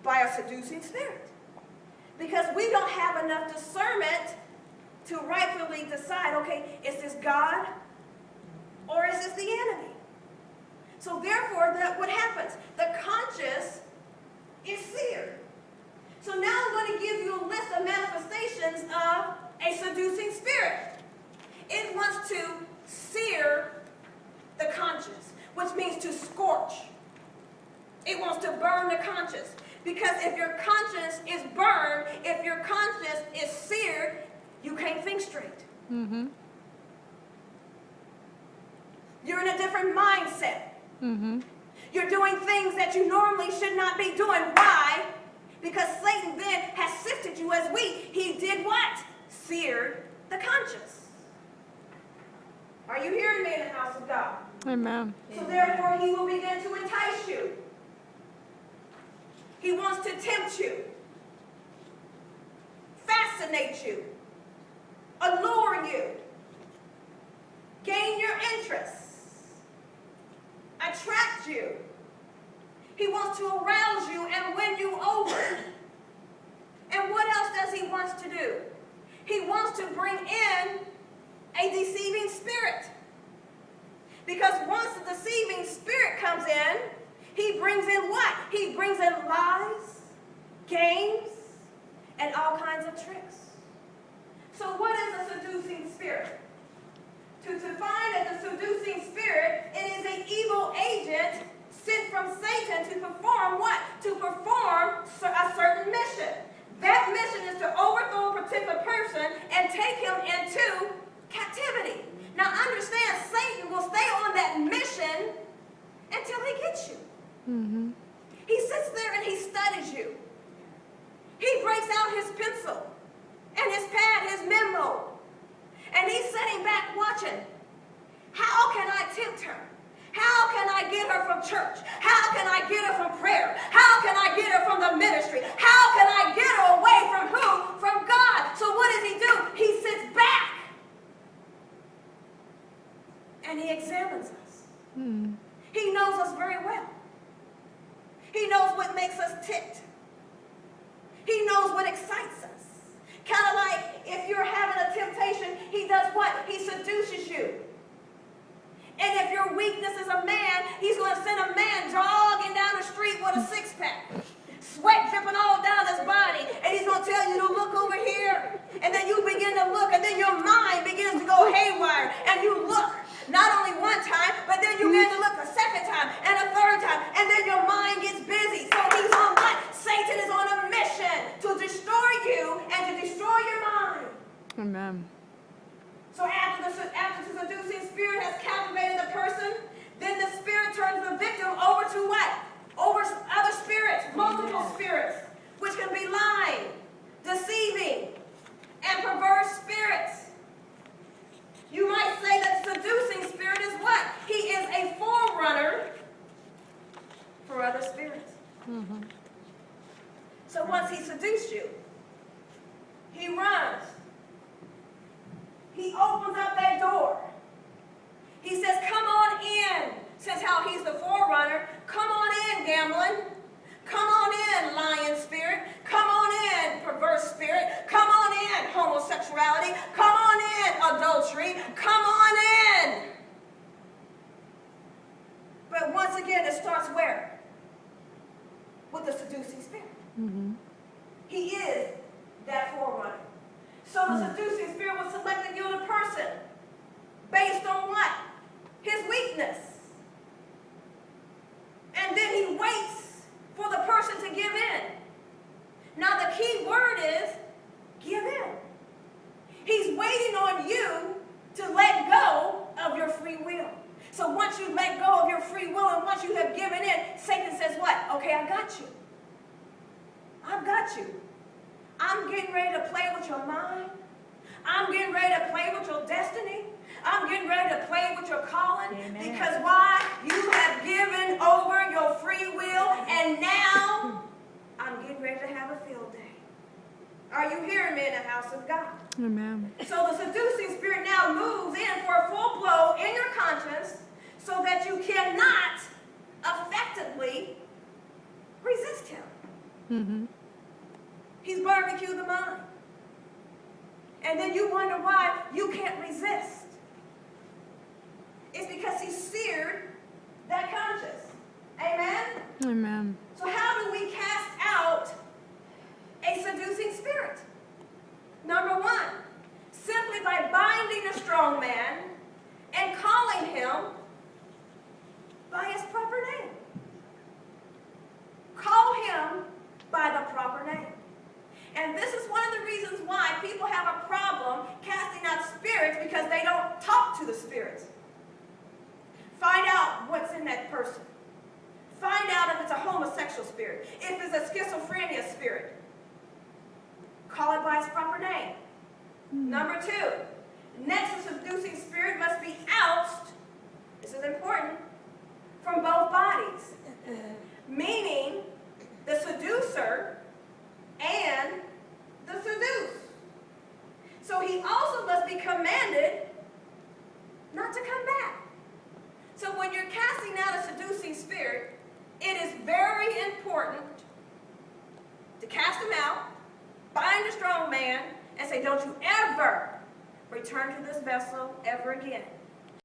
by a seducing spirit. Because we don't have enough discernment to rightfully decide, okay, is this God or is this the enemy? So therefore, what happens? The conscience is seared. So now I'm going to give you a list of manifestations of a seducing spirit. It wants to sear the conscience, which means to scorch. It wants to burn the conscience. Because if your conscience is burned, if your conscience is seared, you can't think straight. Mm-hmm. You're in a different mindset. Mm-hmm. You're doing things that you normally should not be doing. Why? Because Satan then has sifted you as wheat. He did what? Seared the conscience. Are you hearing me in the house of God? Amen. So therefore, he will begin to entice you. He wants to tempt you, fascinate you, allure you, gain your interest, attract you. He wants to arouse you and win you over. And what else does he want to do? He wants to bring in a deceiving spirit. Because once the deceiving spirit comes in, he brings in what? He brings in lies, games, and all kinds of tricks. So what is a seducing spirit? To define as a seducing spirit, it is an evil agent sent from Satan to perform what? To perform a certain mission. That mission is to overthrow a particular person and take him into captivity. Now understand, Satan will stay on that mission until he gets you. Mm-hmm. He sits there and he studies you. He breaks out his pencil and his pad, his memo, and he's sitting back watching. How can I tempt her? How can I get her from church? How can I get her from prayer? How can I get her from the ministry? How can I get her away from who? From God. So what does he do? He sits back and he examines us. Mm. He knows us very well. He knows what makes us ticked. He knows what excites us. Kind of like if you're having a temptation, he does what? He seduces you. And if your weakness is a man, he's going to send a man jogging down the street with a six-pack, sweat dripping all down his body, and he's going to tell you to look over here. And then you begin to look, and then your mind begins to go haywire, and you look. Not only one time, but then you begin to look a second time and a third time, and then your mind gets busy. So he's on what? Satan is on a mission to destroy you and to destroy your mind. Amen. So after the seducing spirit has captivated the person, then the spirit turns the victim over to what? Over other spirits, multiple spirits, which can be lying, deceiving, and perverse spirits. You might say that the seducing spirit is what? He is a forerunner for other spirits. Mm-hmm. So once he seduced you, he runs. He opens up that door. He says, come on in. Since how he's the forerunner, come on in, gambling. Come on in, lying spirit. Come on in, perverse spirit. Come on in, homosexuality. Come on in, adultery. Come on in. But once again, it starts where? With the seducing spirit. Mm-hmm. He is that forerunner. So the seducing spirit will select a guilty person based on what? His weakness. And then he waits for the person to give in. Now the key word is give in. He's waiting on you to let go of your free will. So once you let go of your free will and once you have given in, Satan says what? Okay, I got you. I've got you. I'm getting ready to play with your mind. I'm getting ready to play with your destiny. I'm getting ready to play with your calling. Amen. Because why? You have given over your free will, and now I'm getting ready to have a field day. Are you hearing me in the house of God? Amen. So the seducing spirit now moves in for a full blow in your conscience so that you cannot effectively resist him. Mm-hmm. He's barbecued the mind. And then you wonder why you can't resist. It's because he's seared that conscience. Amen? Amen. So how do we cast out a seducing spirit? Number one, simply by binding a strong man and calling him by his proper name. Call him by the proper name. And this is one of the reasons why people have a problem casting out spirits, because they don't talk to the spirits. Find out what's in that person. Find out if it's a homosexual spirit, if it's a schizophrenia spirit. Call it by its proper name. Number two, next, the seducing spirit must be ousted, this is important, from both bodies. Meaning, the seducer and the seduced. So he also must be commanded not to come back. So when you're casting out a seducing spirit, it is very important to cast him out, bind a strong man, and say, don't you ever return to this vessel ever again.